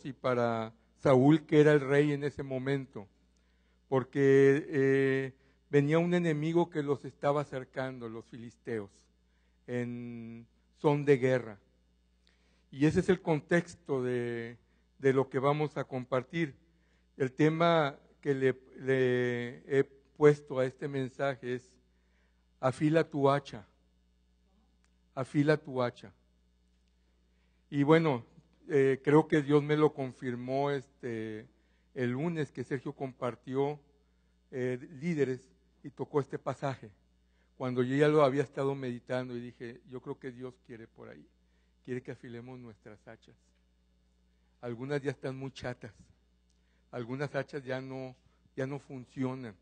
y para Saúl, que era el rey en ese momento, porque venía un enemigo que los estaba acercando, los filisteos, en son de guerra. Y ese es el contexto de lo que vamos a compartir. El tema que le he puesto a este mensaje es: afila tu hacha, afila tu hacha. Y bueno, creo que Dios me lo confirmó el lunes que Sergio compartió líderes y tocó este pasaje. Cuando yo ya lo había estado meditando y dije, yo creo que Dios quiere por ahí, quiere que afilemos nuestras hachas. Algunas ya están muy chatas, algunas hachas ya no funcionan.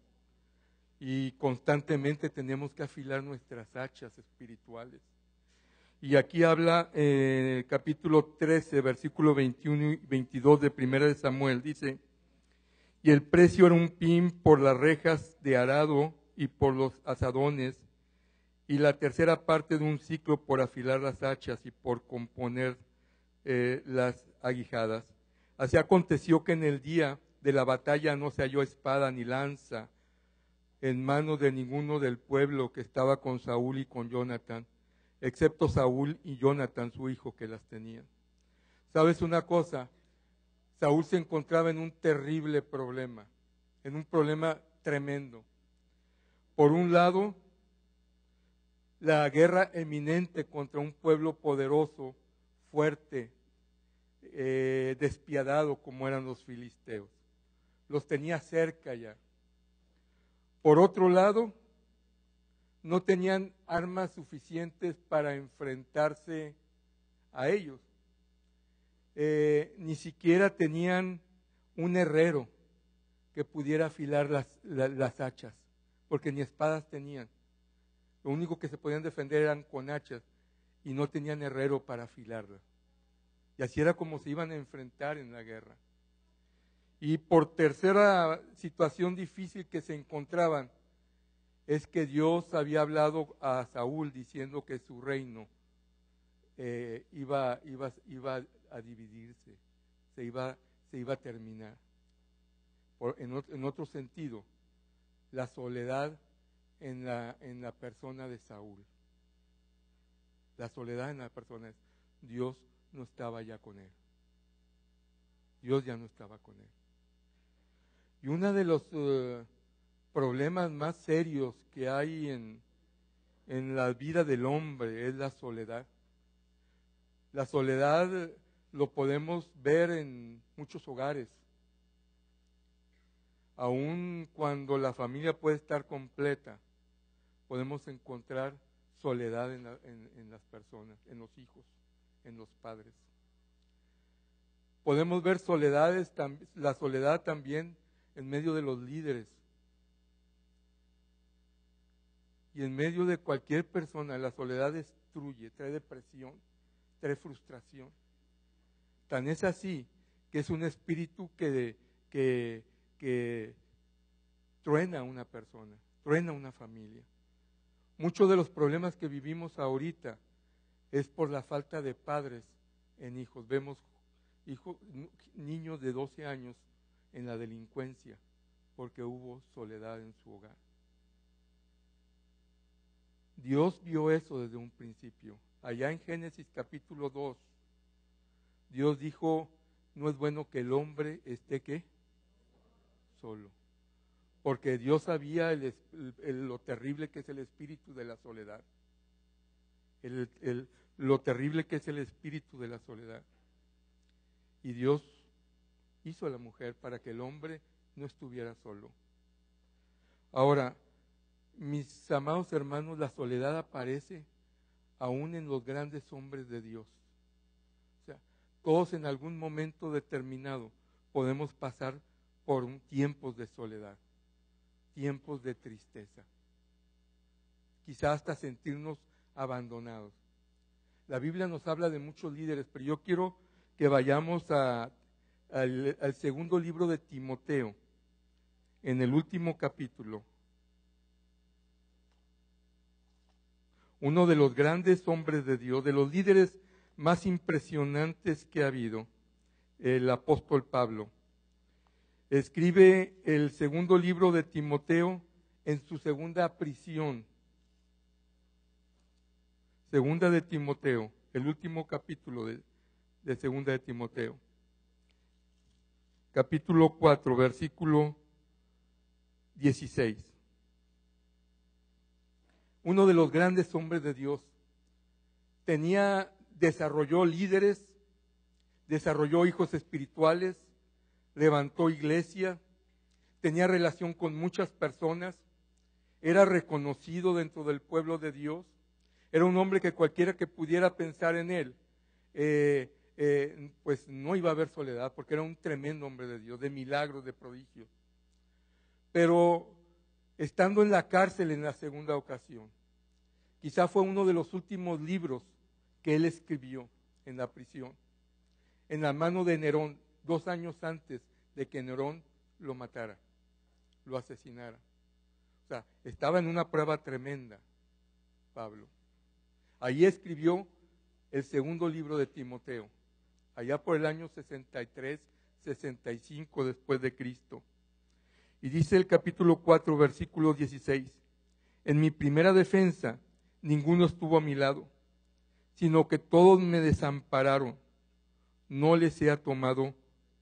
Y constantemente tenemos que afilar nuestras hachas espirituales. Y aquí habla capítulo 13, versículo 21 y 22 de Primera de Samuel, dice: y el precio era un pin por las rejas de arado y por los azadones, y la tercera parte de un ciclo por afilar las hachas y por componer las aguijadas. Así aconteció que en el día de la batalla no se halló espada ni lanza en manos de ninguno del pueblo que estaba con Saúl y con Jonatán, excepto Saúl y Jonatán, su hijo, que las tenían. ¿Sabes una cosa? Saúl se encontraba en un terrible problema, en un problema tremendo. Por un lado, la guerra eminente contra un pueblo poderoso, fuerte, despiadado como eran los filisteos. Los tenía cerca ya. Por otro lado, no tenían armas suficientes para enfrentarse a ellos. Ni siquiera tenían un herrero que pudiera afilar las hachas, porque ni espadas tenían. Lo único que se podían defender eran con hachas y no tenían herrero para afilarlas. Y así era como se iban a enfrentar en la guerra. Y por tercera situación difícil que se encontraban, es que Dios había hablado a Saúl diciendo que su reino iba a dividirse, se iba a terminar. En otro sentido, la soledad en la persona de Saúl. La soledad en la persona de Dios no estaba ya con él. Dios ya no estaba con él. Y uno de los problemas más serios que hay en la vida del hombre es la soledad. La soledad lo podemos ver en muchos hogares. Aun cuando la familia puede estar completa, podemos encontrar soledad en las personas, en los hijos, en los padres. Podemos ver la soledad también en medio de los líderes. Y en medio de cualquier persona, la soledad destruye, trae depresión, trae frustración. Tan es así que es un espíritu que truena a una persona, truena a una familia. Muchos de los problemas que vivimos ahorita es por la falta de padres en hijos. Vemos niños de 12 años en la delincuencia porque hubo soledad en su hogar. Dios vio eso desde un principio. Allá en Génesis capítulo 2, Dios dijo, no es bueno que el hombre esté ¿qué? Solo. Porque Dios sabía lo terrible que es el espíritu de la soledad. Lo terrible que es el espíritu de la soledad. Y Dios hizo a la mujer para que el hombre no estuviera solo. Ahora, mis amados hermanos, la soledad aparece aún en los grandes hombres de Dios. O sea, todos en algún momento determinado podemos pasar por tiempos de soledad, tiempos de tristeza, quizás hasta sentirnos abandonados. La Biblia nos habla de muchos líderes, pero yo quiero que vayamos al segundo libro de Timoteo, en el último capítulo. Uno de los grandes hombres de Dios, de los líderes más impresionantes que ha habido, el apóstol Pablo. Escribe el segundo libro de Timoteo en su segunda prisión. Segunda de Timoteo, el último capítulo de segunda de Timoteo. Capítulo 4, versículo 16. Uno de los grandes hombres de Dios desarrolló líderes, desarrolló hijos espirituales, levantó iglesia, tenía relación con muchas personas, era reconocido dentro del pueblo de Dios, era un hombre que cualquiera que pudiera pensar en él, pues no iba a haber soledad, porque era un tremendo hombre de Dios, de milagros, de prodigios. Pero estando en la cárcel en la segunda ocasión, quizá fue uno de los últimos libros que él escribió en la prisión, en la mano de Nerón, 2 años antes de que Nerón lo matara, lo asesinara. O sea, estaba en una prueba tremenda, Pablo. Ahí escribió el segundo libro de Timoteo, allá por el año 63, 65 después de Cristo. Y dice el capítulo 4, versículo 16, en mi primera defensa ninguno estuvo a mi lado, sino que todos me desampararon, no les he tomado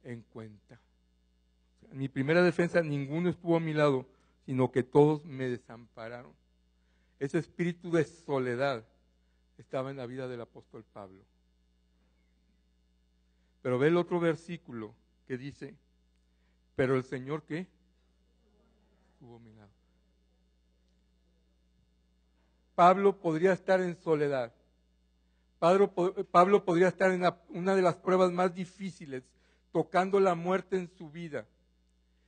en cuenta. En mi primera defensa ninguno estuvo a mi lado, sino que todos me desampararon. Ese espíritu de soledad estaba en la vida del apóstol Pablo. Pero ve el otro versículo que dice, pero el Señor, ¿qué? Estuvo a mi lado. Pablo podría estar en soledad. Pablo podría estar en una de las pruebas más difíciles, tocando la muerte en su vida,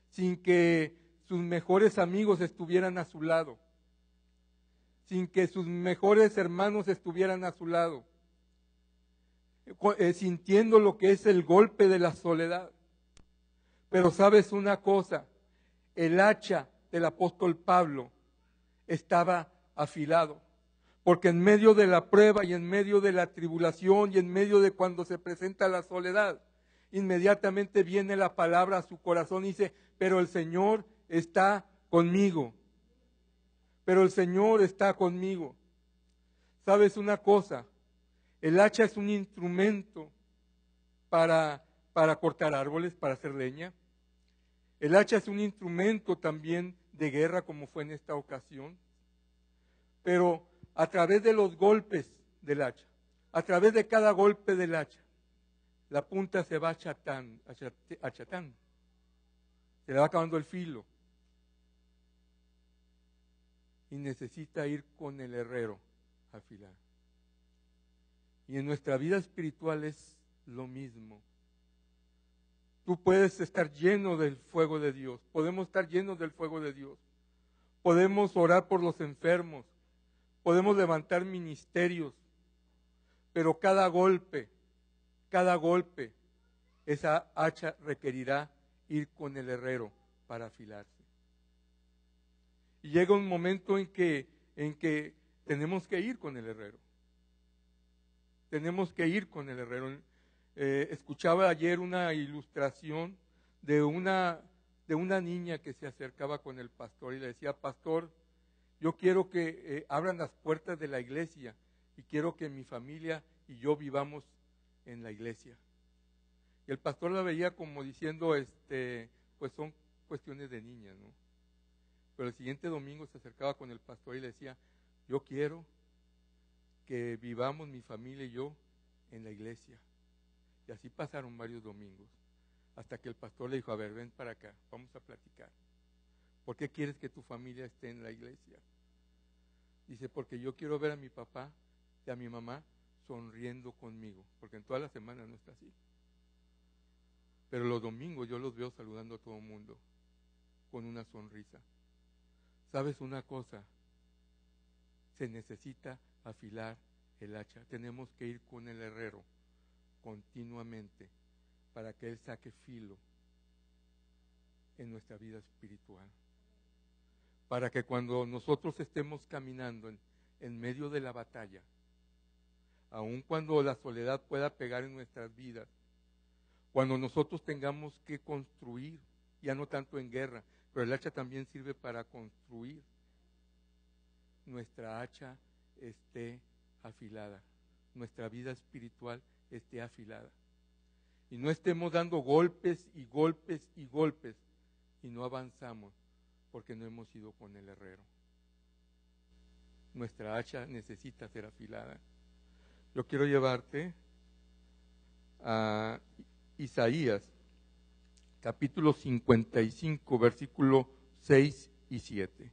sin que sus mejores amigos estuvieran a su lado, sin que sus mejores hermanos estuvieran a su lado, sintiendo lo que es el golpe de la soledad. Pero sabes una cosa, el hacha del apóstol Pablo estaba afilado, porque en medio de la prueba y en medio de la tribulación y en medio de cuando se presenta la soledad, inmediatamente viene la palabra a su corazón y dice, pero el Señor está conmigo. Pero el Señor está conmigo. ¿Sabes una cosa? El hacha es un instrumento para cortar árboles, para hacer leña. El hacha es un instrumento también de guerra, como fue en esta ocasión. Pero a través de los golpes del hacha, a través de cada golpe del hacha, la punta se va achatando, se le va acabando el filo. Y necesita ir con el herrero a afilar. Y en nuestra vida espiritual es lo mismo. Tú puedes estar lleno del fuego de Dios, podemos estar llenos del fuego de Dios, podemos orar por los enfermos, podemos levantar ministerios, pero cada golpe, esa hacha requerirá ir con el herrero para afilarse. Y llega un momento en que tenemos que ir con el herrero. Tenemos que ir con el herrero. Escuchaba ayer una ilustración de una niña que se acercaba con el pastor y le decía, pastor, yo quiero que abran las puertas de la iglesia y quiero que mi familia y yo vivamos en la iglesia. Y el pastor la veía como diciendo, pues son cuestiones de niña, ¿no? Pero el siguiente domingo se acercaba con el pastor y le decía, yo quiero que vivamos mi familia y yo en la iglesia. Y así pasaron varios domingos, hasta que el pastor le dijo, a ver, ven para acá, vamos a platicar. ¿Por qué quieres que tu familia esté en la iglesia? Dice, porque yo quiero ver a mi papá y a mi mamá sonriendo conmigo, porque en toda la semana no está así. Pero los domingos yo los veo saludando a todo el mundo con una sonrisa. ¿Sabes una cosa? Se necesita afilar el hacha. Tenemos que ir con el herrero continuamente para que él saque filo en nuestra vida espiritual. Para que cuando nosotros estemos caminando en medio de la batalla, aun cuando la soledad pueda pegar en nuestras vidas, Cuando nosotros tengamos que construir, ya no tanto en guerra, pero el hacha también sirve para construir, nuestra hacha esté afilada, nuestra vida espiritual esté afilada. Y no estemos dando golpes y golpes y golpes y no avanzamos porque no hemos ido con el herrero. Nuestra hacha necesita ser afilada. Yo quiero llevarte a Isaías, capítulo 55, versículos 6 y 7.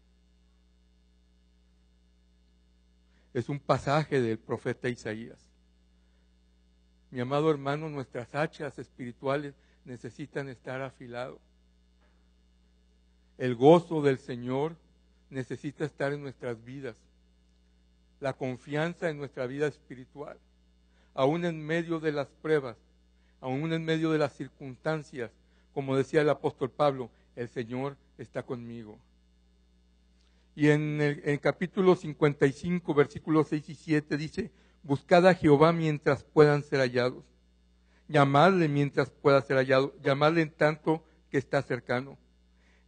Es un pasaje del profeta Isaías. Mi amado hermano, nuestras hachas espirituales necesitan estar afilados. El gozo del Señor necesita estar en nuestras vidas. La confianza en nuestra vida espiritual. Aún en medio de las pruebas, aún en medio de las circunstancias, como decía el apóstol Pablo, el Señor está conmigo. Y en el capítulo 55, versículos 6 y 7 dice, buscad a Jehová mientras puedan ser hallados. Llamadle mientras pueda ser hallado. Llamadle en tanto que está cercano.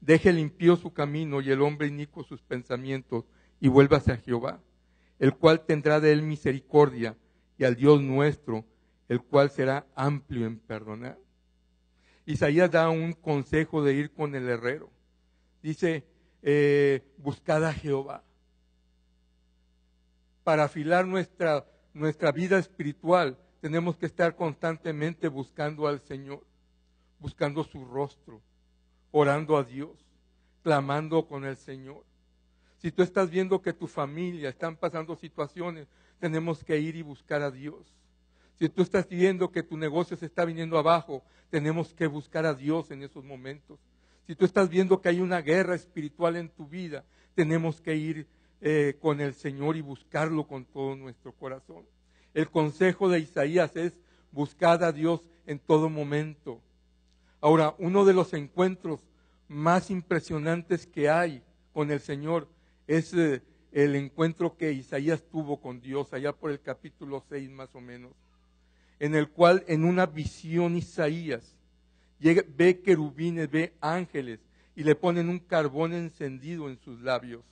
Deje el impío su camino y el hombre inicuo sus pensamientos y vuélvase a Jehová, el cual tendrá de él misericordia, y al Dios nuestro, el cual será amplio en perdonar. Isaías da un consejo de ir con el herrero. Dice, buscad a Jehová. Para afilar nuestra vida espiritual, tenemos que estar constantemente buscando al Señor, buscando su rostro, orando a Dios, clamando con el Señor. Si tú estás viendo que tu familia están pasando situaciones, tenemos que ir y buscar a Dios. Si tú estás viendo que tu negocio se está viniendo abajo, tenemos que buscar a Dios en esos momentos. Si tú estás viendo que hay una guerra espiritual en tu vida, tenemos que ir con el Señor y buscarlo con todo nuestro corazón. El consejo de Isaías es: buscad a Dios en todo momento. Ahora, uno de los encuentros más impresionantes que hay con el Señor es el encuentro que Isaías tuvo con Dios, allá por el capítulo 6 más o menos, en el cual en una visión Isaías ve querubines, ve ángeles y le ponen un carbón encendido en sus labios.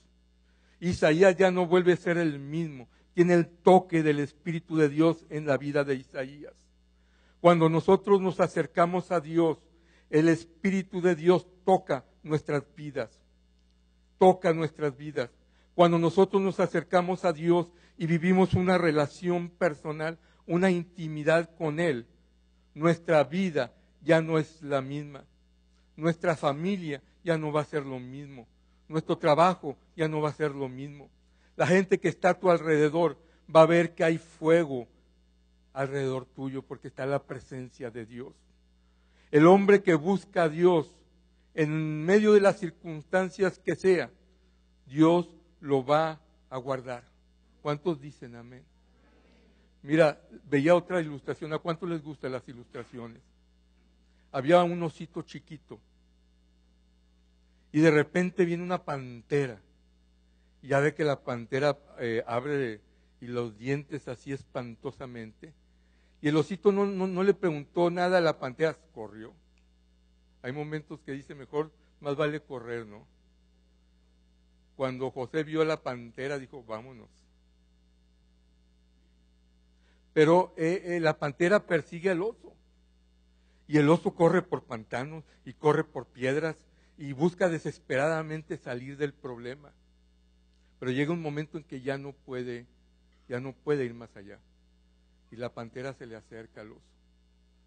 Isaías ya no vuelve a ser el mismo, tiene el toque del Espíritu de Dios en la vida de Isaías. Cuando nosotros nos acercamos a Dios, el Espíritu de Dios toca nuestras vidas. Toca nuestras vidas. Cuando nosotros nos acercamos a Dios y vivimos una relación personal, una intimidad con Él, nuestra vida ya no es la misma. Nuestra familia ya no va a ser lo mismo. Nuestro trabajo ya no va a ser lo mismo. La gente que está a tu alrededor va a ver que hay fuego alrededor tuyo porque está la presencia de Dios. El hombre que busca a Dios en medio de las circunstancias que sea, Dios lo va a guardar. ¿Cuántos dicen amén? Mira, veía otra ilustración. ¿A cuántos les gustan las ilustraciones? Había un osito chiquito y de repente viene una pantera. Y ya ve que la pantera abre y los dientes así espantosamente. Y el osito no le preguntó nada a la pantera, corrió. Hay momentos que dice mejor, más vale correr, ¿no? Cuando José vio a la pantera dijo, vámonos. Pero la pantera persigue al oso. Y el oso corre por pantanos y corre por piedras y busca desesperadamente salir del problema. Pero llega un momento en que ya no puede ir más allá. Y la pantera se le acerca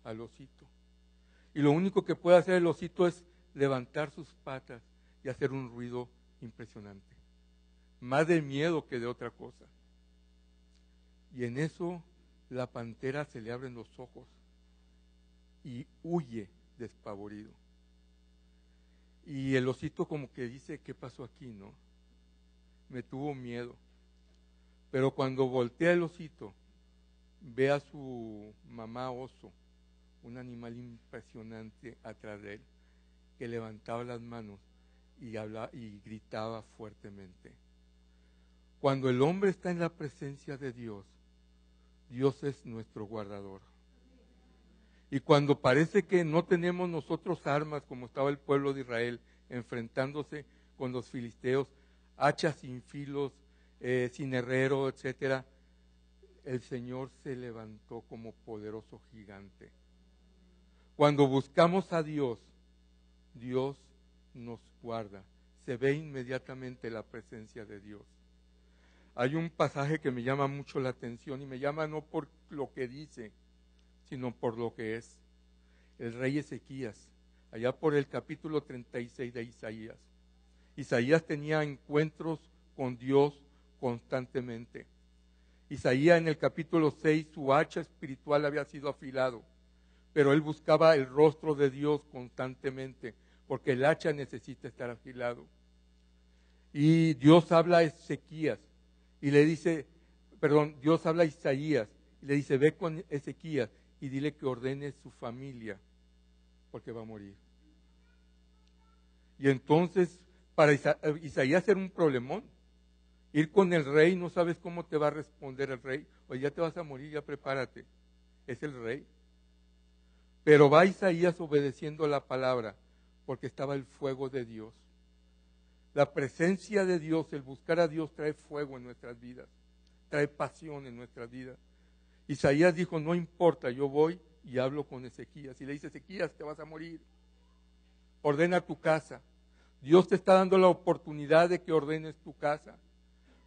al osito. Y lo único que puede hacer el osito es levantar sus patas y hacer un ruido impresionante. Más de miedo que de otra cosa. Y en eso la pantera se le abren los ojos y huye despavorido. Y el osito como que dice, ¿qué pasó aquí, no? Me tuvo miedo. Pero cuando voltea el osito, ve a su mamá oso, un animal impresionante atrás de él, que levantaba las manos y hablaba y gritaba fuertemente. Cuando el hombre está en la presencia de Dios, Dios es nuestro guardador. Y cuando parece que no tenemos nosotros armas, como estaba el pueblo de Israel, enfrentándose con los filisteos, hachas sin filos, sin herrero, etcétera, el Señor se levantó como poderoso gigante. Cuando buscamos a Dios, Dios nos guarda. Se ve inmediatamente la presencia de Dios. Hay un pasaje que me llama mucho la atención y me llama no por lo que dice, sino por lo que es. El rey Ezequías, allá por el capítulo 36 de Isaías. Isaías tenía encuentros con Dios constantemente. Isaías en el capítulo 6, su hacha espiritual había sido afilado, pero él buscaba el rostro de Dios constantemente, porque el hacha necesita estar afilado. Y Dios habla a Ezequías y le dice, Dios habla a Isaías y le dice, ve con Ezequías y dile que ordene su familia, porque va a morir. Y entonces, para Isaías era un problemón. Ir con el rey, no sabes cómo te va a responder el rey. Oye, ya te vas a morir, ya prepárate. Es el rey. Pero va Isaías obedeciendo la palabra, porque estaba el fuego de Dios. La presencia de Dios, el buscar a Dios trae fuego en nuestras vidas, trae pasión en nuestras vidas. Isaías dijo, no importa, yo voy y hablo con Ezequías. Y le dice, Ezequías, te vas a morir. Ordena tu casa. Dios te está dando la oportunidad de que ordenes tu casa.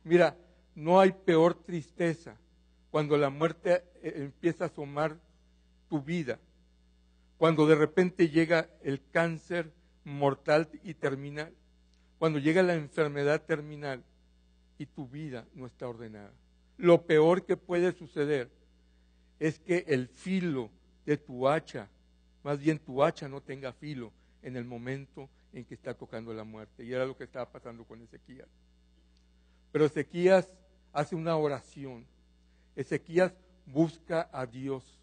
Mira, no hay peor tristeza cuando la muerte empieza a asomar tu vida. Cuando de repente llega el cáncer mortal y terminal. Cuando llega la enfermedad terminal y tu vida no está ordenada. Lo peor que puede suceder es que el filo de tu hacha, más bien tu hacha no tenga filo en el momento en que está tocando la muerte. Y era lo que estaba pasando con Ezequías. Pero Ezequías hace una oración. Ezequías busca a Dios.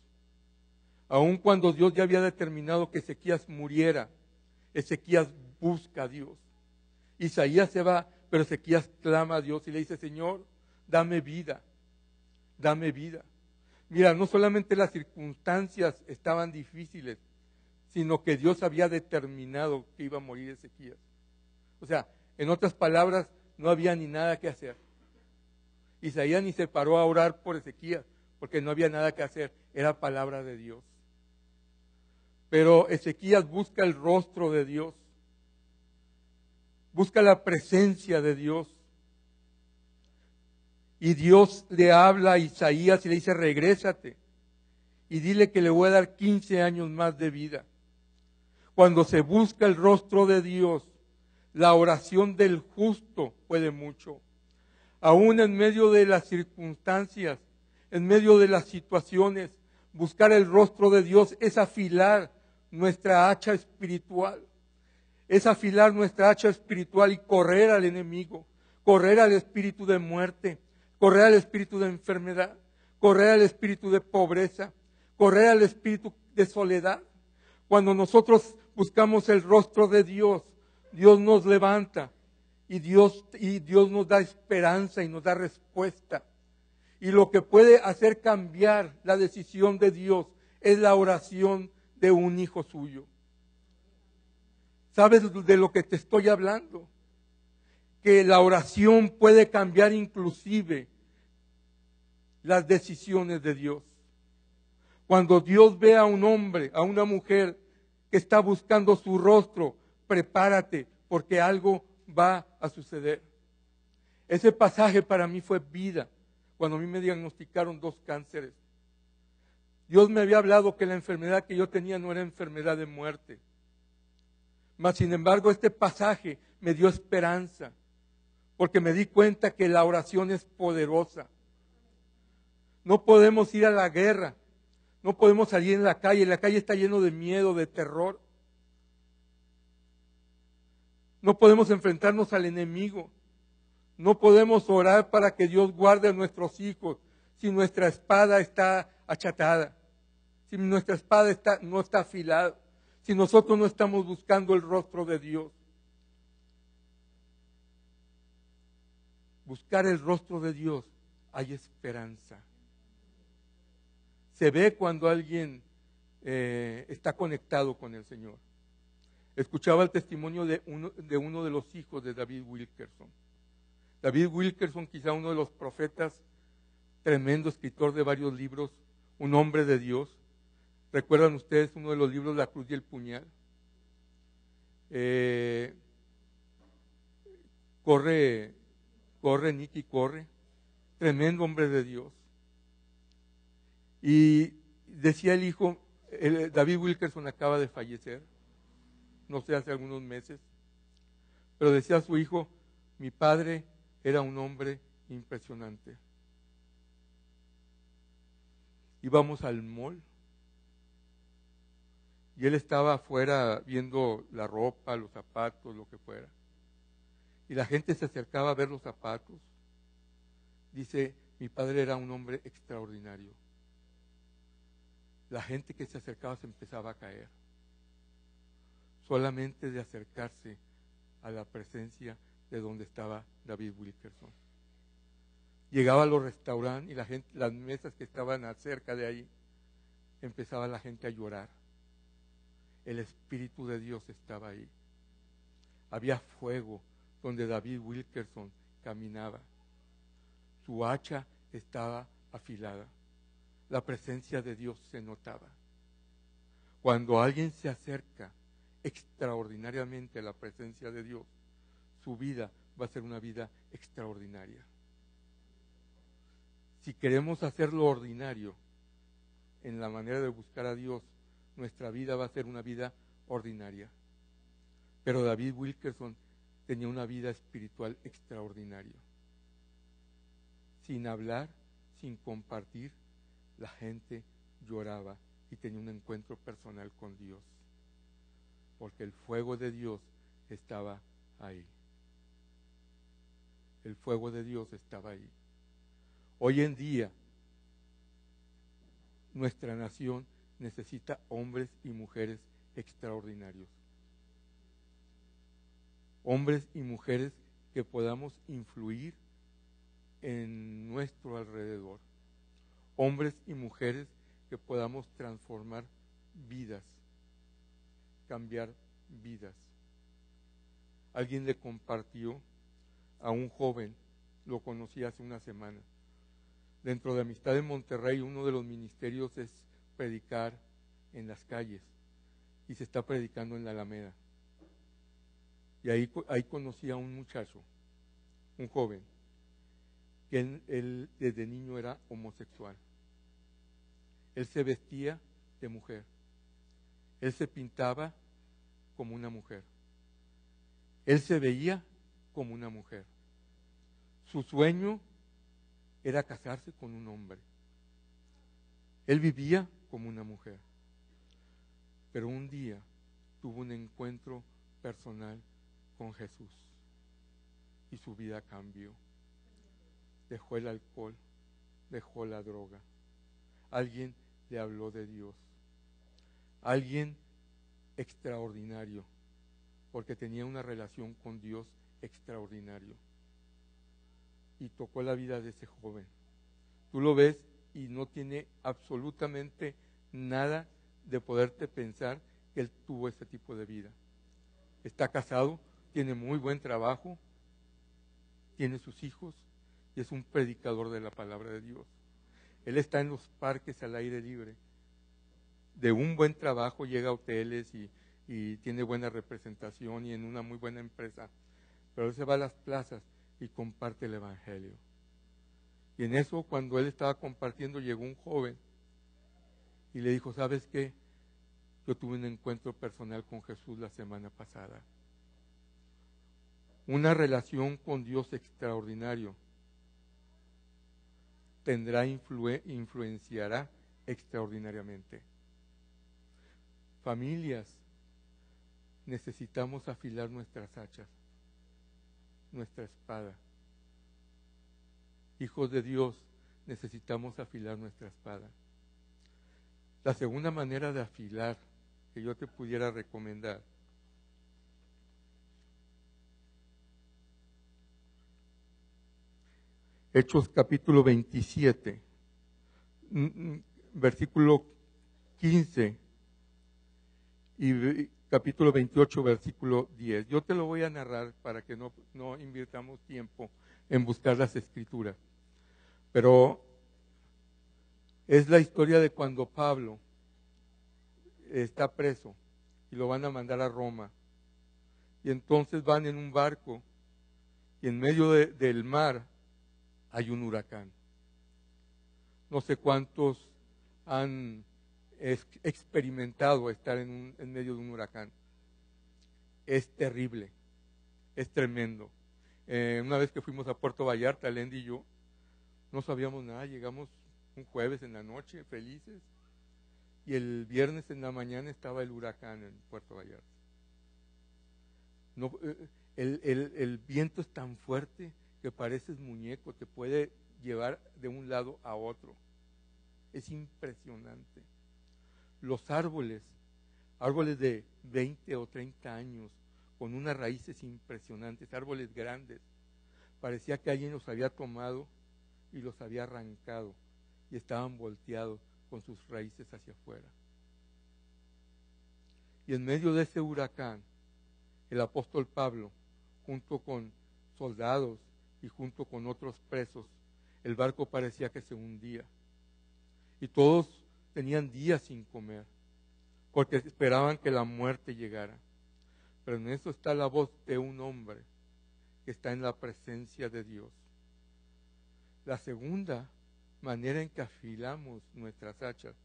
Aun cuando Dios ya había determinado que Ezequías muriera, Ezequías busca a Dios. Isaías se va, pero Ezequías clama a Dios y le dice, Señor, dame vida, dame vida. Mira, no solamente las circunstancias estaban difíciles, sino que Dios había determinado que iba a morir Ezequías. O sea, en otras palabras, no había ni nada que hacer. Isaías ni se paró a orar por Ezequías, porque no había nada que hacer, era palabra de Dios. Pero Ezequías busca el rostro de Dios, busca la presencia de Dios. Y Dios le habla a Isaías y le dice, regrésate y dile que le voy a dar 15 años más de vida. Cuando se busca el rostro de Dios, la oración del justo puede mucho. Aún en medio de las circunstancias, en medio de las situaciones, buscar el rostro de Dios es afilar nuestra hacha espiritual. Es afilar nuestra hacha espiritual y correr al enemigo, correr al espíritu de muerte, correr al espíritu de enfermedad, correr al espíritu de pobreza, correr al espíritu de soledad. Cuando nosotros buscamos el rostro de Dios, Dios nos levanta y Dios nos da esperanza y nos da respuesta. Y lo que puede hacer cambiar la decisión de Dios es la oración de un hijo suyo. ¿Sabes de lo que te estoy hablando? Que la oración puede cambiar inclusive las decisiones de Dios. Cuando Dios ve a un hombre, a una mujer que está buscando su rostro, prepárate porque algo va a suceder. Ese pasaje para mí fue vida, cuando a mí me diagnosticaron 2 cánceres. Dios me había hablado que la enfermedad que yo tenía no era enfermedad de muerte. Mas, sin embargo, este pasaje me dio esperanza, porque me di cuenta que la oración es poderosa. No podemos ir a la guerra, no podemos salir en la calle está lleno de miedo, de terror. No podemos enfrentarnos al enemigo. No podemos orar para que Dios guarde a nuestros hijos si nuestra espada está achatada, si nuestra espada no está afilada, si nosotros no estamos buscando el rostro de Dios. Buscar el rostro de Dios, hay esperanza. Se ve cuando alguien está conectado con el Señor. Escuchaba el testimonio de uno de los hijos de David Wilkerson. David Wilkerson, quizá uno de los profetas, tremendo escritor de varios libros, un hombre de Dios. ¿Recuerdan ustedes uno de los libros, La cruz y el puñal? Corre, Nicky, corre. Tremendo hombre de Dios. Y decía el hijo, David Wilkerson acaba de fallecer, no sé, hace algunos meses, pero decía a su hijo, mi padre era un hombre impresionante. Íbamos al mall y él estaba afuera viendo la ropa, los zapatos, lo que fuera. Y la gente se acercaba a ver los zapatos. Dice, mi padre era un hombre extraordinario. La gente que se acercaba se empezaba a caer. Solamente de acercarse a la presencia de donde estaba David Wilkerson. Llegaba a los restaurantes y la gente, las mesas que estaban cerca de ahí, empezaba la gente a llorar. El Espíritu de Dios estaba ahí. Había fuego donde David Wilkerson caminaba. Su hacha estaba afilada. La presencia de Dios se notaba. Cuando alguien se acerca extraordinariamente a la presencia de Dios, su vida va a ser una vida extraordinaria. Si queremos hacer lo ordinario en la manera de buscar a Dios, nuestra vida va a ser una vida ordinaria. Pero David Wilkerson tenía una vida espiritual extraordinaria. Sin hablar, sin compartir, la gente lloraba y tenía un encuentro personal con Dios. Porque el fuego de Dios estaba ahí. El fuego de Dios estaba ahí. Hoy en día, nuestra nación necesita hombres y mujeres extraordinarios. Hombres y mujeres que podamos influir en nuestro alrededor. Hombres y mujeres que podamos transformar vidas, cambiar vidas. Alguien le compartió a un joven, lo conocí hace una semana. Dentro de Amistad en Monterrey, uno de los ministerios es predicar en las calles y se está predicando en la Alameda. Y ahí conocí a un muchacho, un joven, que él desde niño era homosexual. Él se vestía de mujer. Él se pintaba como una mujer. Él se veía como una mujer. Su sueño era casarse con un hombre. Él vivía como una mujer. Pero un día tuvo un encuentro personal con Jesús y su vida cambió. Dejó el alcohol, dejó la droga. Alguien le habló de Dios. Alguien extraordinario, porque tenía una relación con Dios extraordinario. Y tocó la vida de ese joven. Tú lo ves y no tiene absolutamente nada de poderte pensar que él tuvo ese tipo de vida. Está casado, tiene muy buen trabajo, tiene sus hijos y es un predicador de la palabra de Dios. Él está en los parques al aire libre. De un buen trabajo llega a hoteles y tiene buena representación y en una muy buena empresa. Pero él se va a las plazas y comparte el evangelio. Y en eso, cuando él estaba compartiendo, llegó un joven y le dijo, ¿sabes qué? Yo tuve un encuentro personal con Jesús la semana pasada. Una relación con Dios extraordinario influenciará extraordinariamente. Familias, necesitamos afilar nuestras hachas, nuestra espada. Hijos de Dios, necesitamos afilar nuestra espada. La segunda manera de afilar que yo te pudiera recomendar Hechos capítulo 27, versículo 15 y capítulo 28, versículo 10. Yo te lo voy a narrar para que no invirtamos tiempo en buscar las escrituras. Pero es la historia de cuando Pablo está preso y lo van a mandar a Roma. Y entonces van en un barco y en medio del mar hay un huracán. No sé cuántos han experimentado estar en medio de un huracán. Es terrible, es tremendo. Una vez que fuimos a Puerto Vallarta, Lendy y yo, no sabíamos nada, llegamos un jueves en la noche, felices, y el viernes en la mañana estaba el huracán en Puerto Vallarta. No, el viento es tan fuerte que pareces muñeco, te puede llevar de un lado a otro. Es impresionante. Los árboles de 20 o 30 años, con unas raíces impresionantes, árboles grandes, parecía que alguien los había tomado y los había arrancado y estaban volteados con sus raíces hacia afuera. Y en medio de ese huracán, el apóstol Pablo, junto con soldados y junto con otros presos, el barco parecía que se hundía. Y todos tenían días sin comer, porque esperaban que la muerte llegara. Pero en eso está la voz de un hombre que está en la presencia de Dios. La segunda manera en que afilamos nuestras hachas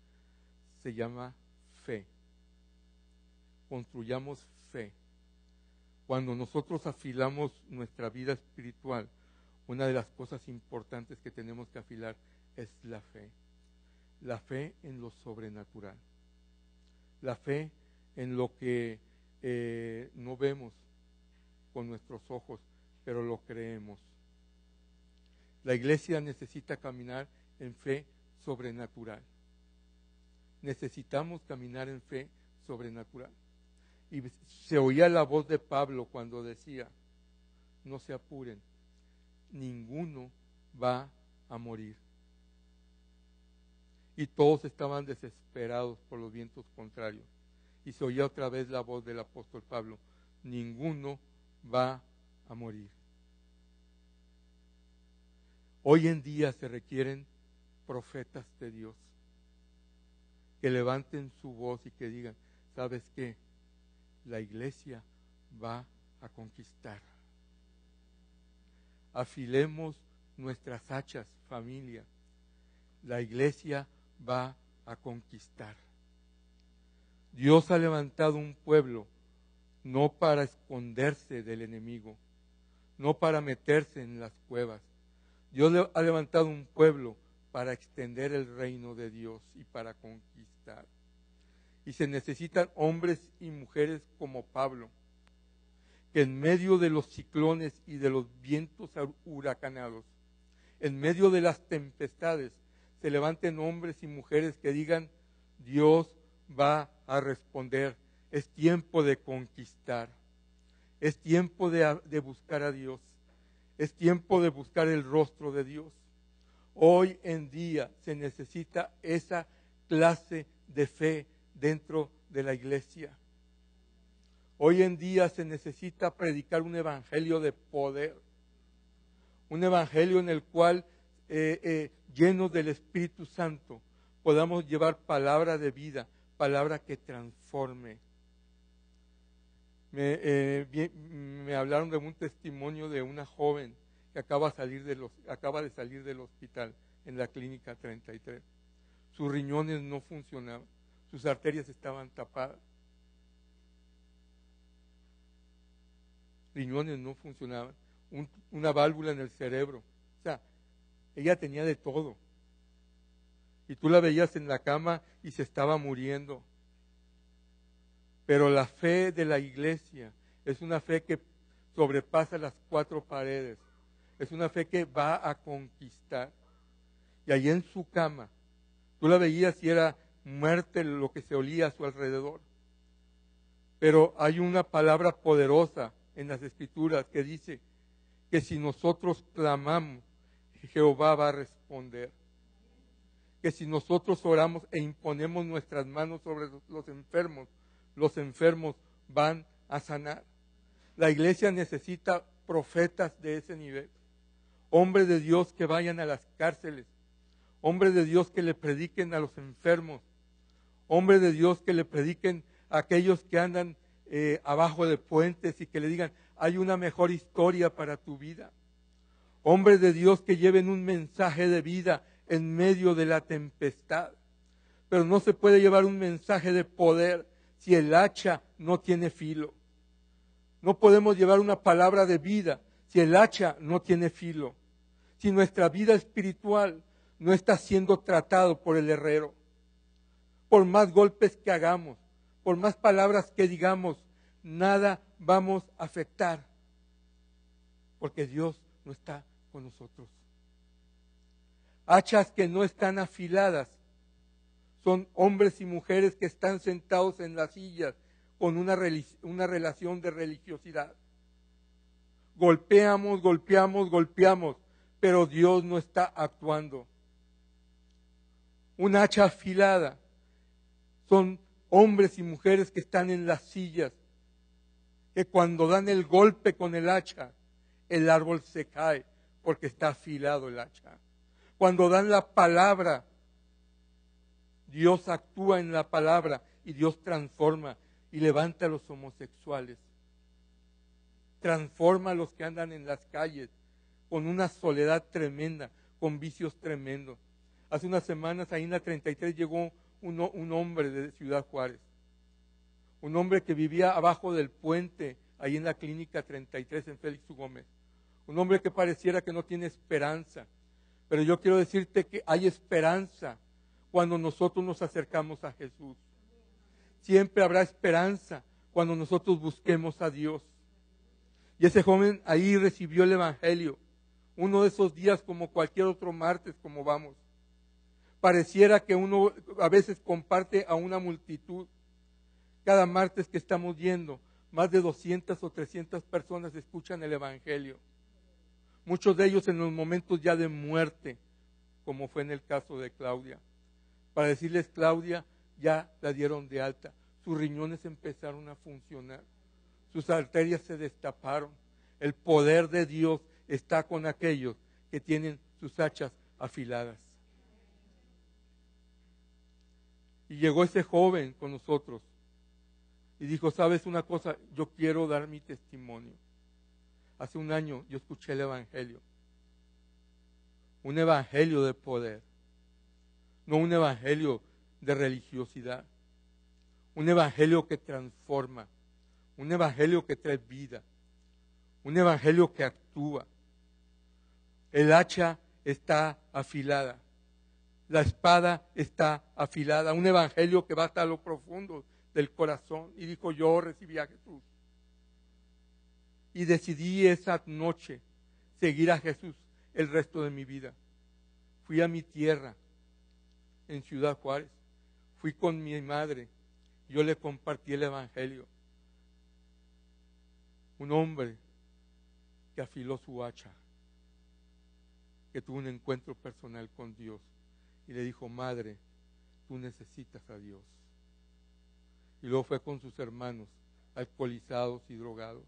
se llama fe. Construyamos fe. Cuando nosotros afilamos nuestra vida espiritual, una de las cosas importantes que tenemos que afilar es la fe. La fe en lo sobrenatural. La fe en lo que no vemos con nuestros ojos, pero lo creemos. La iglesia necesita caminar en fe sobrenatural. Necesitamos caminar en fe sobrenatural. Y se oía la voz de Pablo cuando decía, no se apuren, ninguno va a morir. Y todos estaban desesperados por los vientos contrarios. Y se oía otra vez la voz del apóstol Pablo, ninguno va a morir. Hoy en día se requieren profetas de Dios que levanten su voz y que digan, ¿sabes qué? La iglesia va a conquistar. Afilemos nuestras hachas, familia. La iglesia va a conquistar. Dios ha levantado un pueblo no para esconderse del enemigo, no para meterse en las cuevas. Dios ha levantado un pueblo para extender el reino de Dios y para conquistar. Y se necesitan hombres y mujeres como Pablo, que en medio de los ciclones y de los vientos huracanados, en medio de las tempestades, se levanten hombres y mujeres que digan, Dios va a responder. Es tiempo de conquistar. Es tiempo de buscar a Dios. Es tiempo de buscar el rostro de Dios. Hoy en día se necesita esa clase de fe dentro de la iglesia. Hoy en día se necesita predicar un evangelio de poder. Un evangelio en el cual, llenos del Espíritu Santo, podamos llevar palabra de vida, palabra que transforme. Me hablaron de un testimonio de una joven que acaba de salir del hospital en la clínica 33. Sus riñones no funcionaban, sus arterias estaban tapadas. Riñones no funcionaban, una válvula en el cerebro. O sea, ella tenía de todo. Y tú la veías en la cama y se estaba muriendo. Pero la fe de la iglesia es una fe que sobrepasa las cuatro paredes. Es una fe que va a conquistar. Y allí en su cama, tú la veías y era muerte lo que se olía a su alrededor. Pero hay una palabra poderosa en las Escrituras que dice que si nosotros clamamos, Jehová va a responder. Que si nosotros oramos e imponemos nuestras manos sobre los enfermos, los enfermos van a sanar. La iglesia necesita profetas de ese nivel, hombres de Dios que vayan a las cárceles, hombres de Dios que le prediquen a los enfermos, hombres de Dios que le prediquen a aquellos que andan abajo de puentes y que le digan, hay una mejor historia para tu vida. Hombres de Dios que lleven un mensaje de vida en medio de la tempestad. Pero no se puede llevar un mensaje de poder si el hacha no tiene filo. No podemos llevar una palabra de vida si el hacha no tiene filo. Si nuestra vida espiritual no está siendo tratado por el herrero. Por más golpes que hagamos, por más palabras que digamos, nada vamos a afectar. Porque Dios no está con nosotros. Hachas que no están afiladas son hombres y mujeres que están sentados en las sillas con una relación de religiosidad. Golpeamos, pero Dios no está actuando. Un hacha afilada son hombres y mujeres que están en las sillas, que cuando dan el golpe con el hacha, el árbol se cae porque está afilado el hacha. Cuando dan la palabra, Dios actúa en la palabra y Dios transforma y levanta a los homosexuales. Transforma a los que andan en las calles con una soledad tremenda, con vicios tremendos. Hace unas semanas ahí en la 33 llegó un hombre de Ciudad Juárez. Un hombre que vivía abajo del puente, ahí en la clínica 33 en Félix U. Gómez. Un hombre que pareciera que no tiene esperanza. Pero yo quiero decirte que hay esperanza cuando nosotros nos acercamos a Jesús. Siempre habrá esperanza cuando nosotros busquemos a Dios. Y ese joven ahí recibió el Evangelio. Uno de esos días como cualquier otro martes como vamos. Pareciera que uno a veces comparte a una multitud. Cada martes que estamos yendo, más de 200 o 300 personas escuchan el Evangelio. Muchos de ellos en los momentos ya de muerte, como fue en el caso de Claudia. Para decirles, Claudia, ya la dieron de alta. Sus riñones empezaron a funcionar. Sus arterias se destaparon. El poder de Dios está con aquellos que tienen sus hachas afiladas. Y llegó ese joven con nosotros y dijo, ¿sabes una cosa? Yo quiero dar mi testimonio. Hace un año yo escuché el Evangelio. Un Evangelio de poder. No un Evangelio de religiosidad. Un Evangelio que transforma. Un Evangelio que trae vida. Un Evangelio que actúa. El hacha está afilada. La espada está afilada. Un Evangelio que va hasta lo profundo del corazón. Y dijo, yo recibí a Jesús. Y decidí esa noche seguir a Jesús el resto de mi vida. Fui a mi tierra, en Ciudad Juárez. Fui con mi madre. Yo le compartí el Evangelio. Un hombre que afiló su hacha, que tuvo un encuentro personal con Dios. Y le dijo, madre, tú necesitas a Dios. Y luego fue con sus hermanos, alcoholizados y drogados.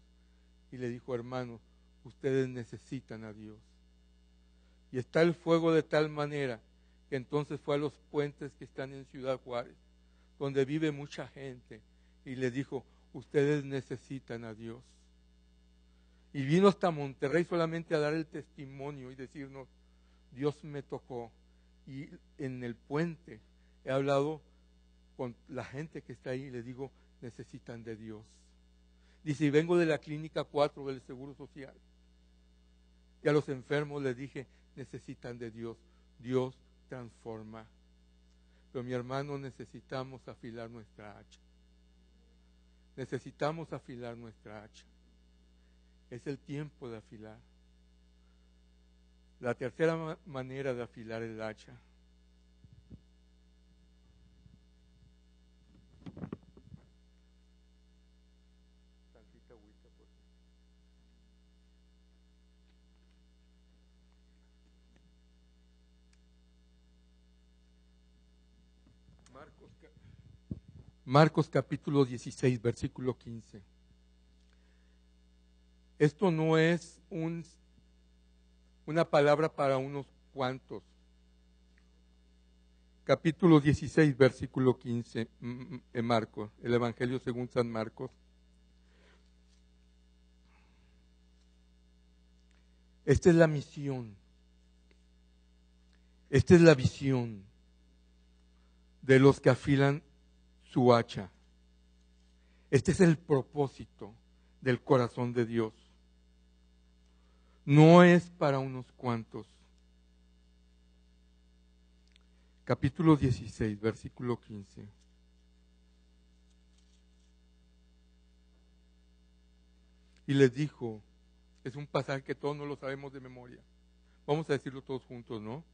Y le dijo, hermanos, ustedes necesitan a Dios. Y está el fuego de tal manera que entonces fue a los puentes que están en Ciudad Juárez, donde vive mucha gente, y le dijo, ustedes necesitan a Dios. Y vino hasta Monterrey solamente a dar el testimonio y decirnos, Dios me tocó. Y en el puente he hablado con la gente que está ahí y le digo, necesitan de Dios. Dice, y vengo de la clínica 4 del Seguro Social. Y a los enfermos les dije, necesitan de Dios. Dios transforma. Pero mi hermano, necesitamos afilar nuestra hacha. Necesitamos afilar nuestra hacha. Es el tiempo de afilar. La tercera manera de afilar el hacha. Tantita agüita, por favor. Marcos capítulo 16, versículo 15. Esto no es una palabra para unos cuantos. Capítulo 16, versículo 15, en Marcos, el Evangelio según San Marcos. Esta es la misión, esta es la visión de los que afilan su hacha. Este es el propósito del corazón de Dios. No es para unos cuantos. Capítulo 16, versículo 15. Y les dijo, es un pasaje que todos no lo sabemos de memoria. Vamos a decirlo todos juntos, ¿no?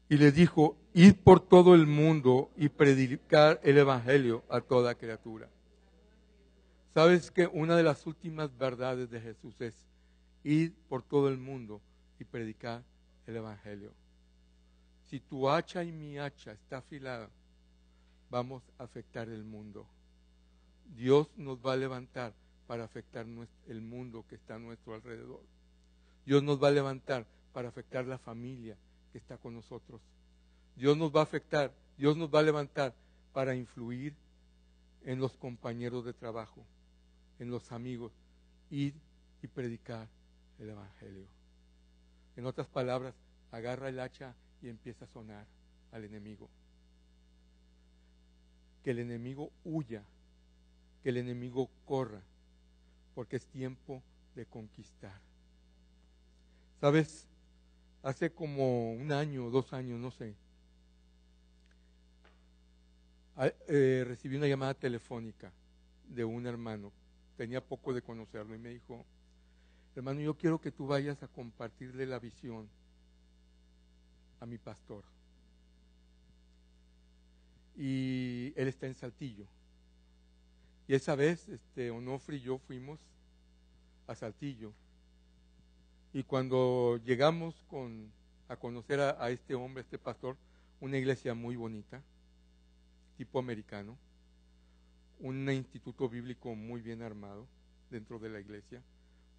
Y les dijo, id por todo el mundo y predicar el evangelio a toda criatura. ¿Sabes que una de las últimas verdades de Jesús es id por todo el mundo y predicar el evangelio? Si tu hacha y mi hacha está afilada, vamos a afectar el mundo. Dios nos va a levantar para afectar el mundo que está a nuestro alrededor. Dios nos va a levantar para afectar la familia que está con nosotros. Dios nos va a afectar, Dios nos va a levantar para influir en los compañeros de trabajo, en los amigos, ir y predicar el evangelio. En otras palabras, agarra el hacha y empieza a sonar al enemigo. Que el enemigo huya, que el enemigo corra, porque es tiempo de conquistar. ¿Sabes? Hace como 1 año o 2 años, no sé, recibí una llamada telefónica de un hermano. Tenía poco de conocerlo y me dijo, hermano, yo quiero que tú vayas a compartirle la visión a mi pastor. Y él está en Saltillo. Y esa vez, Onofre y yo fuimos a Saltillo. Y cuando llegamos a conocer a este hombre, a este pastor, una iglesia muy bonita, tipo americano, un instituto bíblico muy bien armado dentro de la iglesia,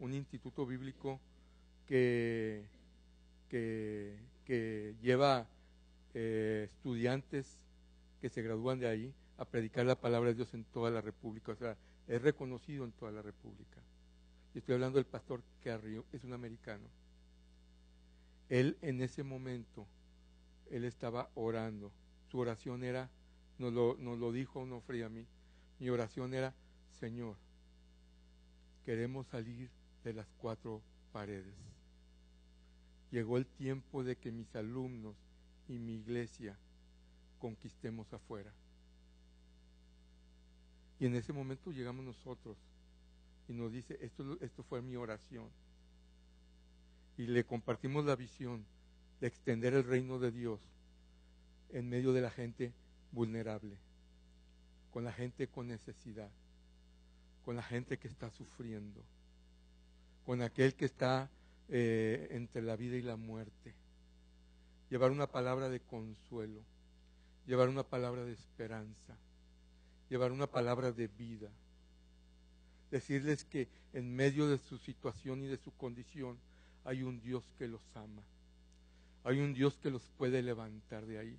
un instituto bíblico que lleva estudiantes que se gradúan de ahí a predicar la palabra de Dios en toda la República. O sea, es reconocido en toda la República. Y estoy hablando del pastor Carrillo, es un americano. Él en ese momento, él estaba orando. Su oración era, nos lo dijo Onofre y a mí, mi oración era, Señor, queremos salir de las 4 paredes. Llegó el tiempo de que mis alumnos y mi iglesia conquistemos afuera. Y en ese momento llegamos nosotros y nos dice, esto fue mi oración. Y le compartimos la visión de extender el reino de Dios en medio de la gente vulnerable, con la gente con necesidad, con la gente que está sufriendo, con aquel que está entre la vida y la muerte. Llevar una palabra de consuelo, llevar una palabra de esperanza, llevar una palabra de vida. Decirles que en medio de su situación y de su condición hay un Dios que los ama. Hay un Dios que los puede levantar de ahí.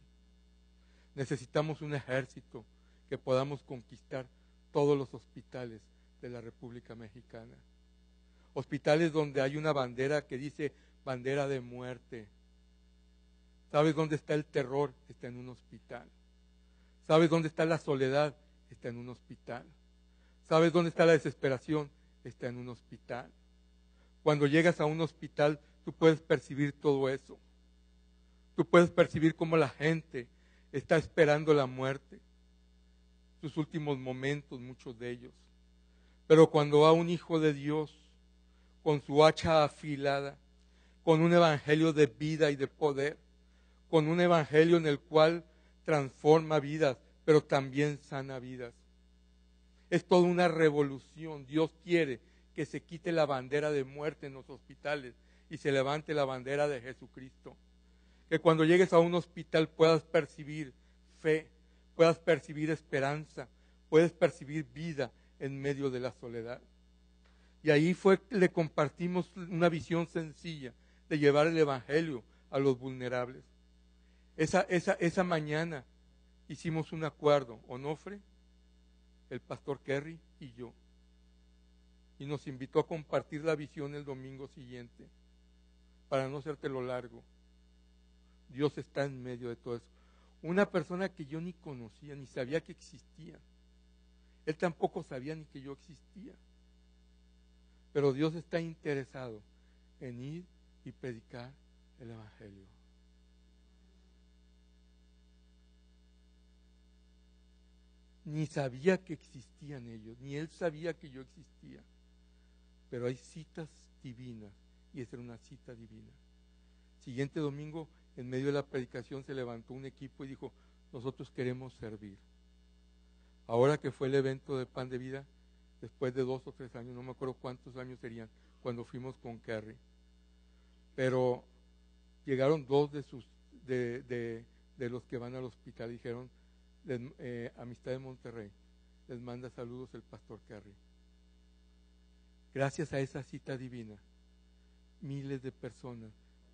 Necesitamos un ejército que podamos conquistar todos los hospitales de la República Mexicana. Hospitales donde hay una bandera que dice bandera de muerte. ¿Sabes dónde está el terror? Está en un hospital. ¿Sabes dónde está la soledad? Está en un hospital. ¿Sabes dónde está la desesperación? Está en un hospital. Cuando llegas a un hospital, tú puedes percibir todo eso. Tú puedes percibir cómo la gente está esperando la muerte, sus últimos momentos, muchos de ellos. Pero cuando va un hijo de Dios con su hacha afilada, con un evangelio de vida y de poder, con un evangelio en el cual transforma vidas, pero también sana vidas. Es toda una revolución. Dios quiere que se quite la bandera de muerte en los hospitales y se levante la bandera de Jesucristo. Que cuando llegues a un hospital puedas percibir fe, puedas percibir esperanza, puedes percibir vida en medio de la soledad. Y ahí le compartimos una visión sencilla de llevar el Evangelio a los vulnerables. Esa mañana hicimos un acuerdo, Onofre, el pastor Kerry y yo. Y nos invitó a compartir la visión el domingo siguiente. Para no hacértelo largo, Dios está en medio de todo eso. Una persona que yo ni conocía, ni sabía que existía. Él tampoco sabía ni que yo existía. Pero Dios está interesado en ir y predicar el Evangelio. Ni sabía que existían ellos, ni él sabía que yo existía. Pero hay citas divinas, y esa era una cita divina. Siguiente domingo, en medio de la predicación, se levantó un equipo y dijo, nosotros queremos servir. Ahora que fue el evento de Pan de Vida, después de 2 o 3 años, no me acuerdo cuántos años serían, cuando fuimos con Kerry. Pero llegaron 2 de los que van al hospital, dijeron, Amistad de Monterrey, les manda saludos el pastor Kerry. Gracias a esa cita divina, miles de personas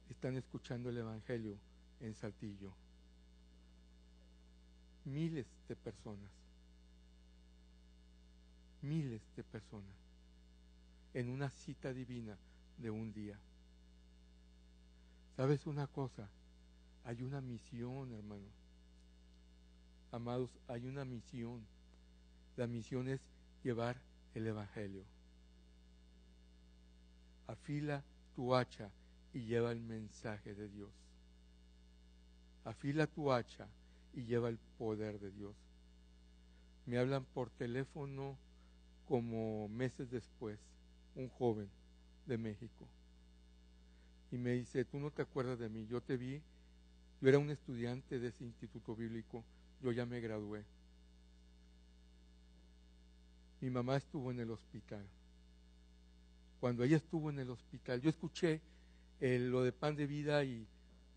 están escuchando el Evangelio en Saltillo. Miles de personas. Miles de personas. En una cita divina de un día. ¿Sabes una cosa? Hay una misión, hermanos. Amados, hay una misión. La misión es llevar el Evangelio. Afila tu hacha y lleva el mensaje de Dios. Afila tu hacha y lleva el poder de Dios. Me hablan por teléfono como meses después, un joven de México. Y me dice, tú no te acuerdas de mí, yo te vi, yo era un estudiante de ese instituto bíblico, yo ya me gradué. Mi mamá estuvo en el hospital. Cuando ella estuvo en el hospital, yo escuché lo de Pan de Vida y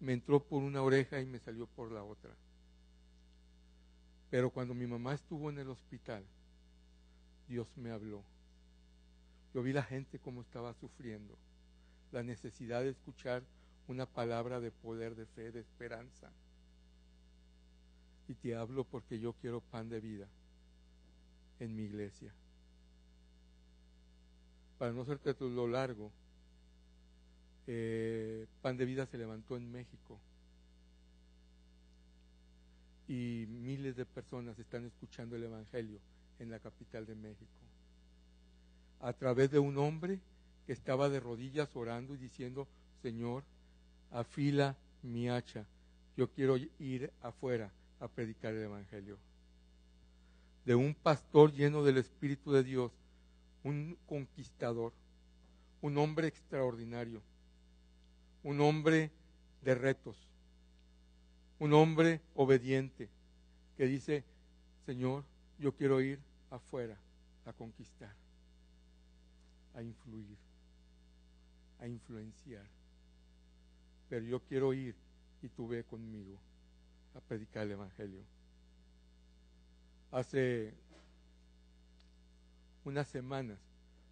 me entró por una oreja y me salió por la otra. Pero cuando mi mamá estuvo en el hospital, Dios me habló. Yo vi la gente cómo estaba sufriendo, la necesidad de escuchar una palabra de poder, de fe, de esperanza. Y te hablo porque yo quiero Pan de Vida en mi iglesia. Para no hacerte lo largo, Pan de Vida se levantó en México y miles de personas están escuchando el Evangelio en la capital de México. A través de un hombre que estaba de rodillas orando y diciendo, Señor, afila mi hacha, yo quiero ir afuera a predicar el Evangelio. De un pastor lleno del Espíritu de Dios, un conquistador, un hombre extraordinario, un hombre de retos, un hombre obediente que dice, Señor, yo quiero ir afuera a conquistar, a influir, a influenciar, pero yo quiero ir y tú ve conmigo a predicar el Evangelio. Hace unas semanas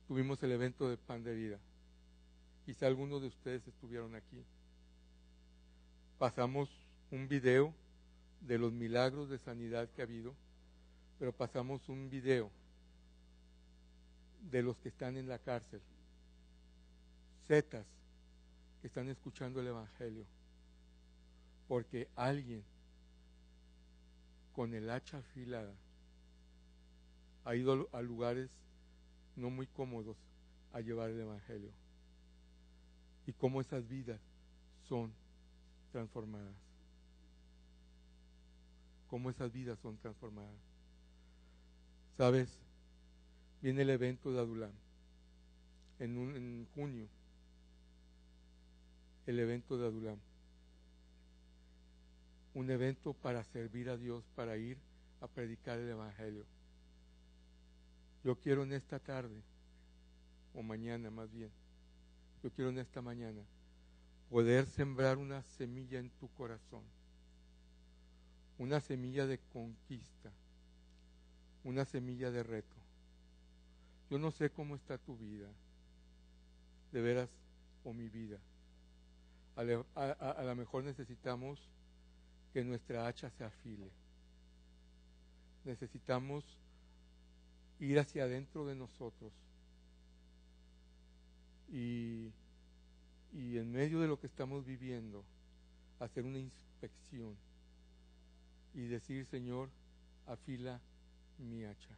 tuvimos el evento de Pan de Vida. Quizá algunos de ustedes estuvieron aquí. Pasamos un video de los milagros de sanidad que ha habido, pero pasamos un video de los que están en la cárcel, zetas que están escuchando el Evangelio, porque alguien con el hacha afilada ha ido a lugares no muy cómodos a llevar el Evangelio, y cómo esas vidas son transformadas, cómo esas vidas son transformadas. ¿Sabes? Viene el evento de Adulam en junio, el evento de Adulam, un evento para servir a Dios, para ir a predicar el Evangelio. Yo quiero en esta tarde, o mañana más bien, yo quiero en esta mañana poder sembrar una semilla en tu corazón, una semilla de conquista, una semilla de reto. Yo no sé cómo está tu vida, de veras, o mi vida. A lo mejor necesitamos que nuestra hacha se afile. Necesitamos ir hacia adentro de nosotros y en medio de lo que estamos viviendo, hacer una inspección y decir: Señor, afila mi hacha.